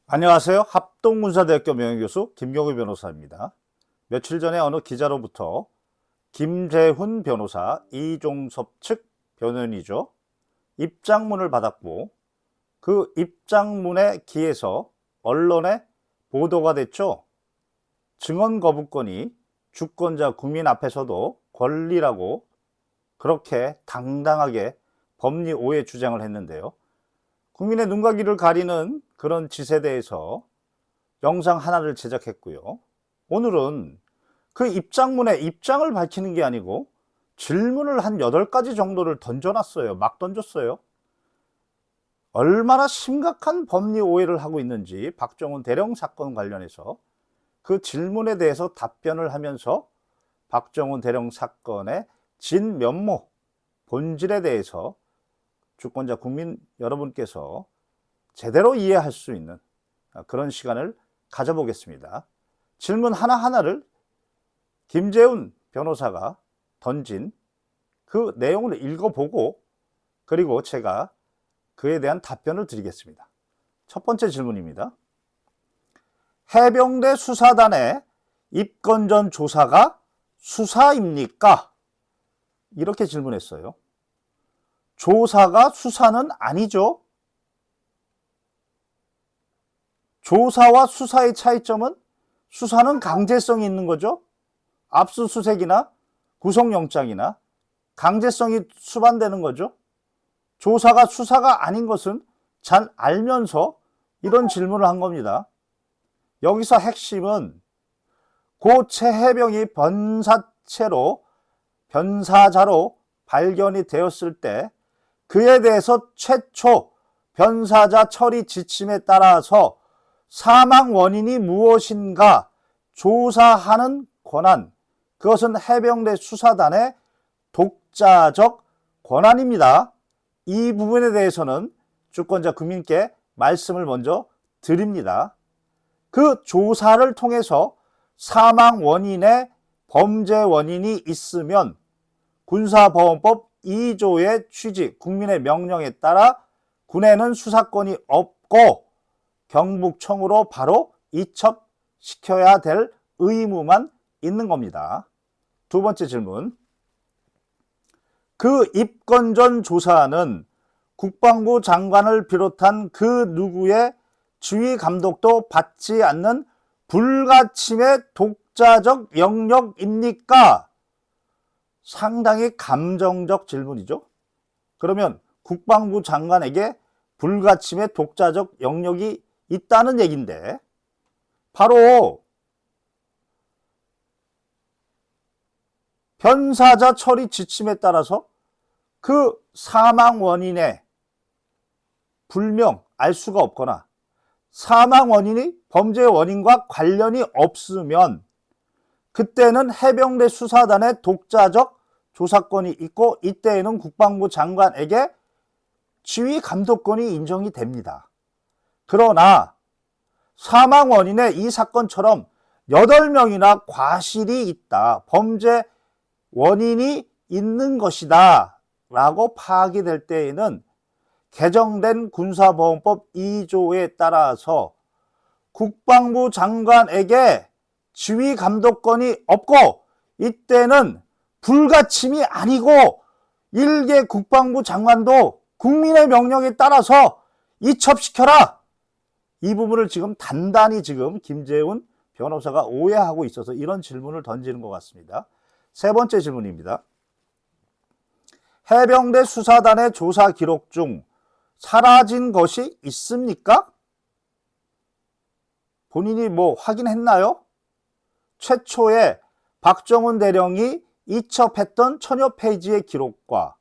안녕하세요. 합동군사대학교 명예교수 김경우 변호사입니다. 며칠 전에 어느 기자로부터 김재훈 변호사, 이종섭 측 변호인이죠. 입장문을 받았고 그 입장문에 기해서 언론에 보도가 됐죠. 증언 거부권이 주권자 국민 앞에서도 권리라고 그렇게 당당하게 법리 오해 주장을 했는데요. 국민의 눈과 귀를 가리는 그런 짓에 대해서 영상 하나를 제작했고요. 오늘은 그 입장문에 입장을 밝히는 게 아니고 질문을 한 8가지 정도를 던져놨어요. 막 던졌어요. 얼마나 심각한 법리 오해를 하고 있는지 박정훈 대령 사건 관련해서 그 질문에 대해서 답변을 하면서 박정훈 대령 사건의 진면모, 본질에 대해서 주권자 국민 여러분께서 제대로 이해할 수 있는 그런 시간을 가져보겠습니다. 질문 하나하나를 김재훈 변호사가 던진 그 내용을 읽어보고 그리고 제가 그에 대한 답변을 드리겠습니다. 첫 번째 질문입니다. 해병대 수사단의 입건 전 조사가 수사입니까? 이렇게 질문했어요. 조사가 수사는 아니죠. 조사와 수사의 차이점은 수사는 강제성이 있는 거죠. 압수수색이나 구속영장이나 강제성이 수반되는 거죠. 조사가 수사가 아닌 것은 잘 알면서 이런 질문을 한 겁니다. 여기서 핵심은 고 최해병이 변사자로 발견이 되었을 때 그에 대해서 최초 변사자 처리 지침에 따라서 사망 원인이 무엇인가 조사하는 권한, 그것은 해병대 수사단의 독자적 권한입니다. 이 부분에 대해서는 주권자 국민께 말씀을 먼저 드립니다. 그 조사를 통해서 사망 원인에 범죄 원인이 있으면 군사보험법 2조의 취지, 국민의 명령에 따라 군에는 수사권이 없고 경북청으로 바로 이첩시켜야 될 의무만 있는 겁니다. 두 번째 질문. 그 입건 전 조사는 국방부 장관을 비롯한 그 누구의 지휘 감독도 받지 않는 불가침의 독자적 영역입니까? 상당히 감정적 질문이죠. 그러면 국방부 장관에게 불가침의 독자적 영역이 있다는 얘기인데 바로 변사자 처리 지침에 따라서 그 사망 원인의 불명, 알 수가 없거나 사망 원인이 범죄 원인과 관련이 없으면 그때는 해병대 수사단의 독자적 조사권이 있고 이때에는 국방부 장관에게 지휘 감독권이 인정이 됩니다. 그러나 사망 원인에 이 사건처럼 8명이나 과실이 있다, 범죄 원인이 있는 것이다 라고 파악이 될 때에는 개정된 군사보험법 2조에 따라서 국방부 장관에게 지휘 감독권이 없고 이때는 불가침이 아니고 일개 국방부 장관도 국민의 명령에 따라서 이첩시켜라. 이 부분을 지금 단단히 지금 김재훈 변호사가 오해하고 있어서 이런 질문을 던지는 것 같습니다. 세 번째 질문입니다. 해병대 수사단의 조사 기록 중 사라진 것이 있습니까? 본인이 뭐 확인했나요? 최초에 박정훈 대령이 이첩했던 1000여 페이지의 기록과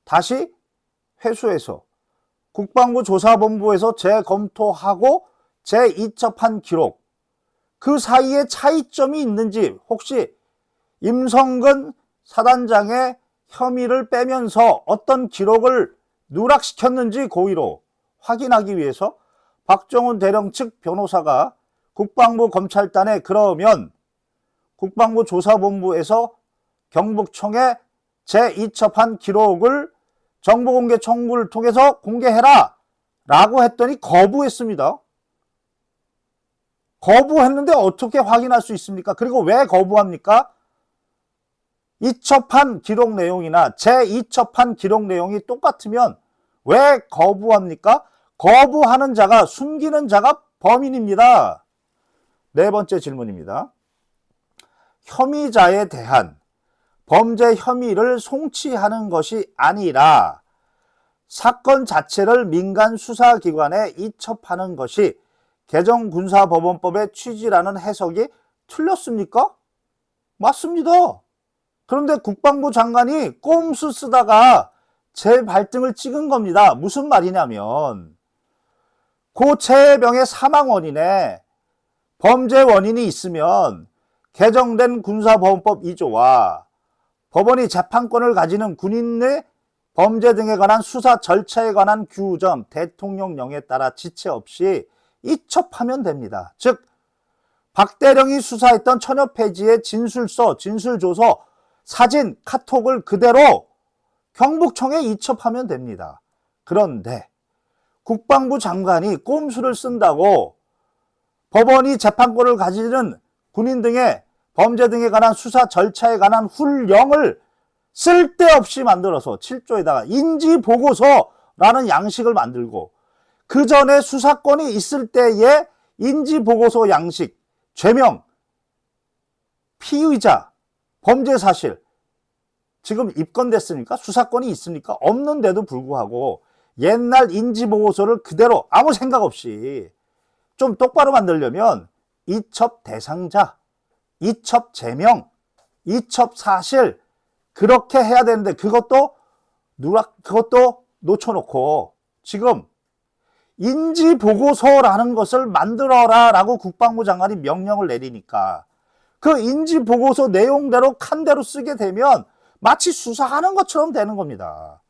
다시 회수해서 국방부 조사본부에서 재검토하고 재이첩한 기록, 그 사이에 차이점이 있는지 혹시 임성근 사단장의 혐의를 빼면서 어떤 기록을 누락시켰는지 고의로 확인하기 위해서 박정훈 대령 측 변호사가 국방부 검찰단에 그러면 국방부 조사본부에서 경북청에 재이첩한 기록을 정보공개 청구를 통해서 공개해라 라고 했더니 거부했습니다. 거부했는데 어떻게 확인할 수 있습니까? 그리고 왜 거부합니까? 이첩한 기록 내용이나 제2첩한 기록 내용이 똑같으면 왜 거부합니까? 거부하는 자가, 숨기는 자가 범인입니다. 네 번째 질문입니다. 혐의자에 대한 범죄 혐의를 송치하는 것이 아니라 사건 자체를 민간 수사기관에 이첩하는 것이 개정군사법원법의 취지라는 해석이 틀렸습니까? 맞습니다. 그런데 국방부 장관이 꼼수 쓰다가 제 발등을 찍은 겁니다. 무슨 말이냐면 고 최혜병의 사망 원인에 범죄 원인이 있으면 개정된 군사법원법 2조와 법원이 재판권을 가지는 군인의 범죄 등에 관한 수사 절차에 관한 규정, 대통령령에 따라 지체 없이 이첩하면 됩니다. 즉 박대령이 수사했던 천여페이지의 진술서, 진술조서, 사진, 카톡을 그대로 경북청에 이첩하면 됩니다. 그런데 국방부 장관이 꼼수를 쓴다고 법원이 재판권을 가지는 군인 등의 범죄 등에 관한 수사 절차에 관한 훈령을 쓸데없이 만들어서 7조에다가 인지보고서라는 양식을 만들고 그 전에 수사권이 있을 때의 인지보고서 양식, 죄명, 피의자, 범죄 사실 지금 입건됐습니까? 수사권이 있습니까? 없는데도 불구하고 옛날 인지보고서를 그대로 아무 생각 없이 좀 똑바로 만들려면 이첩 대상자, 이첩 제명, 이첩 사실 그렇게 해야 되는데 그것도 놓쳐놓고 지금 인지보고서라는 것을 만들어라 라고 국방부 장관이 명령을 내리니까 그 인지보고서 내용대로 칸대로 쓰게 되면 마치 수사하는 것처럼 되는 겁니다.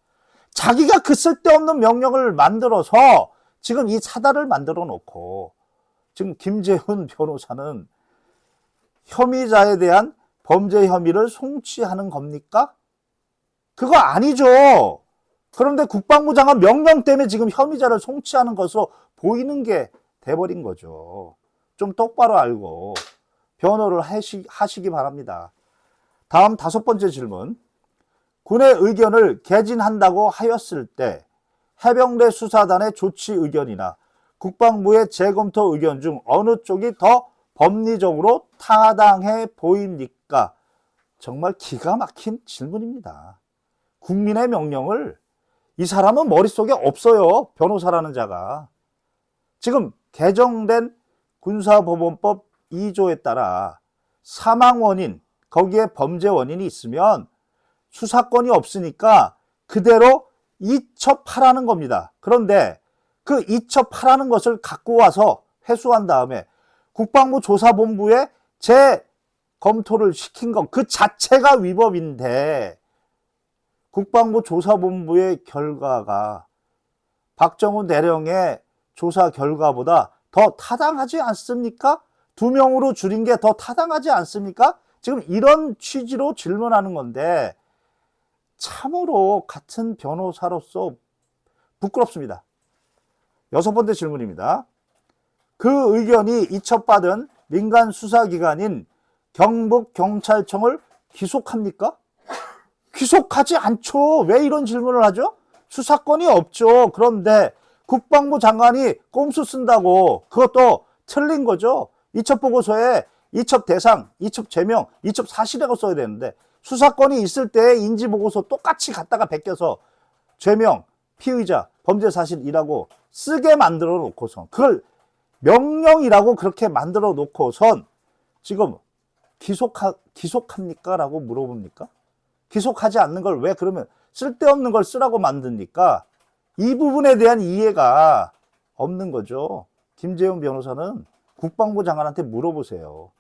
자기가 그 쓸데없는 명령을 만들어서 지금 이 사달을 만들어 놓고 지금 김재훈 변호사는 혐의자에 대한 범죄 혐의를 송치하는 겁니까? 그거 아니죠. 그런데 국방부 장관 명령 때문에 지금 혐의자를 송치하는 것으로 보이는 게 돼버린 거죠. 좀 똑바로 알고 변호를 하시기 바랍니다. 다음 5번째 질문. 군의 의견을 개진한다고 하였을 때 해병대 수사단의 조치 의견이나 국방부의 재검토 의견 중 어느 쪽이 더 법리적으로 타당해 보입니까? 정말 기가 막힌 질문입니다. 국민의 명령을 이 사람은 머릿속에 없어요. 변호사라는 자가. 지금 개정된 군사법원법 2조에 따라 사망 원인, 거기에 범죄 원인이 있으면 수사권이 없으니까 그대로 이첩하라는 겁니다. 그런데 그 이첩하라는 것을 갖고 와서 회수한 다음에 국방부 조사본부에 재검토를 시킨 것 그 자체가 위법인데 국방부 조사본부의 결과가 박정훈 대령의 조사 결과보다 더 타당하지 않습니까? 2명으로 줄인 게 더 타당하지 않습니까? 지금 이런 취지로 질문하는 건데 참으로 같은 변호사로서 부끄럽습니다. 6번째 질문입니다. 그 의견이 이첩받은 민간 수사기관인 경북경찰청을 기속합니까? 기속하지 않죠. 왜 이런 질문을 하죠? 수사권이 없죠. 그런데 국방부 장관이 꼼수 쓴다고 그것도 틀린 거죠. 이첩보고서에 이첩 대상, 이첩 제명, 이첩 사실이라고 써야 되는데 수사권이 있을 때 인지보고서 똑같이 갖다가 베껴서 죄명, 피의자, 범죄 사실이라고 쓰게 만들어 놓고선 그걸 명령이라고 그렇게 만들어 놓고선 지금 기속합니까? 라고 물어봅니까? 기속하지 않는 걸 왜 그러면 쓸데없는 걸 쓰라고 만듭니까? 이 부분에 대한 이해가 없는 거죠. 김재훈 변호사는 국방부 장관한테 물어보세요.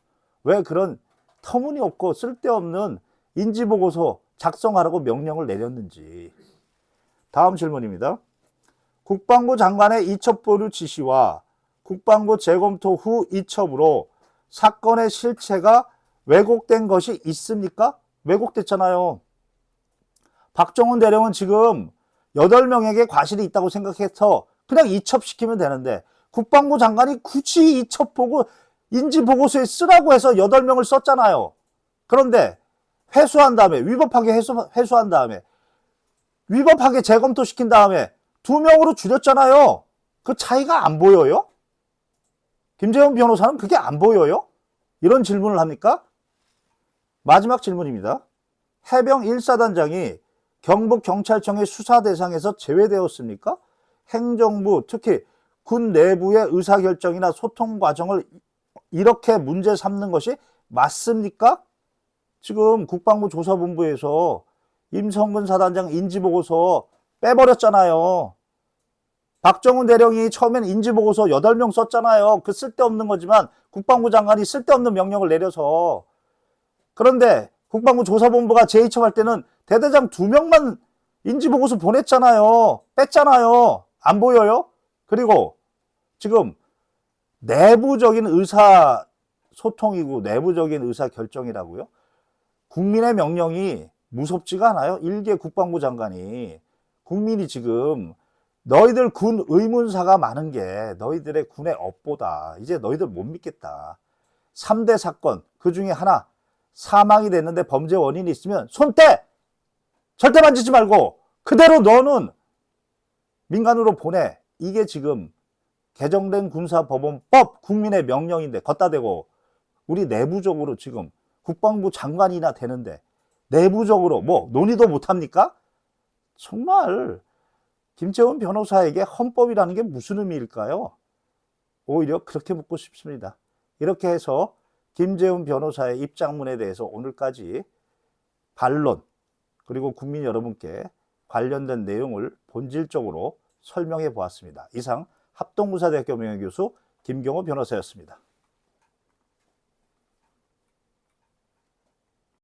왜 그런 터무니없고 쓸데없는 인지보고서 작성하라고 명령을 내렸는지. 다음 질문입니다. 국방부 장관의 이첩 보류 지시와 국방부 재검토 후 이첩으로 사건의 실체가 왜곡된 것이 있습니까? 왜곡됐잖아요. 박정훈 대령은 지금 8명에게 과실이 있다고 생각해서 그냥 이첩시키면 되는데 국방부 장관이 굳이 이첩 보고 인지보고서에 쓰라고 해서 8명을 썼잖아요. 그런데 회수한 다음에, 위법하게 회수한 다음에, 위법하게 재검토시킨 다음에 2명으로 줄였잖아요. 그 차이가 안 보여요? 김재원 변호사는 그게 안 보여요? 이런 질문을 합니까? 마지막 질문입니다. 해병 1사단장이 경북경찰청의 수사 대상에서 제외되었습니까? 행정부, 특히 군 내부의 의사결정이나 소통 과정을 이렇게 문제 삼는 것이 맞습니까? 지금 국방부 조사본부에서 임성근 사단장 인지보고서 빼버렸잖아요. 박정훈 대령이 처음엔 인지보고서 8명 썼잖아요. 그 쓸데없는 거지만 국방부 장관이 쓸데없는 명령을 내려서. 그런데 국방부 조사본부가 재이첩할 때는 대대장 2명만 인지보고서 보냈잖아요. 뺐잖아요. 안 보여요? 그리고 지금 내부적인 의사소통이고 내부적인 의사결정이라고요? 국민의 명령이 무섭지가 않아요. 일개 국방부 장관이. 국민이 지금 너희들 군 의문사가 많은 게 너희들의 군의 업보다. 이제 너희들 못 믿겠다. 3대 사건 그 중에 하나 사망이 됐는데 범죄 원인이 있으면 손 떼! 절대 만지지 말고 그대로 너는 민간으로 보내. 이게 지금 개정된 군사법원법 국민의 명령인데 걷다 대고 우리 내부적으로 지금 국방부 장관이나 되는데 내부적으로 뭐 논의도 못합니까? 정말 김재원 변호사에게 헌법이라는 게 무슨 의미일까요? 오히려 그렇게 묻고 싶습니다. 이렇게 해서 김재원 변호사의 입장문에 대해서 오늘까지 반론 그리고 국민 여러분께 관련된 내용을 본질적으로 설명해 보았습니다. 이상 합동군사대학교 명예교수 김경호 변호사였습니다.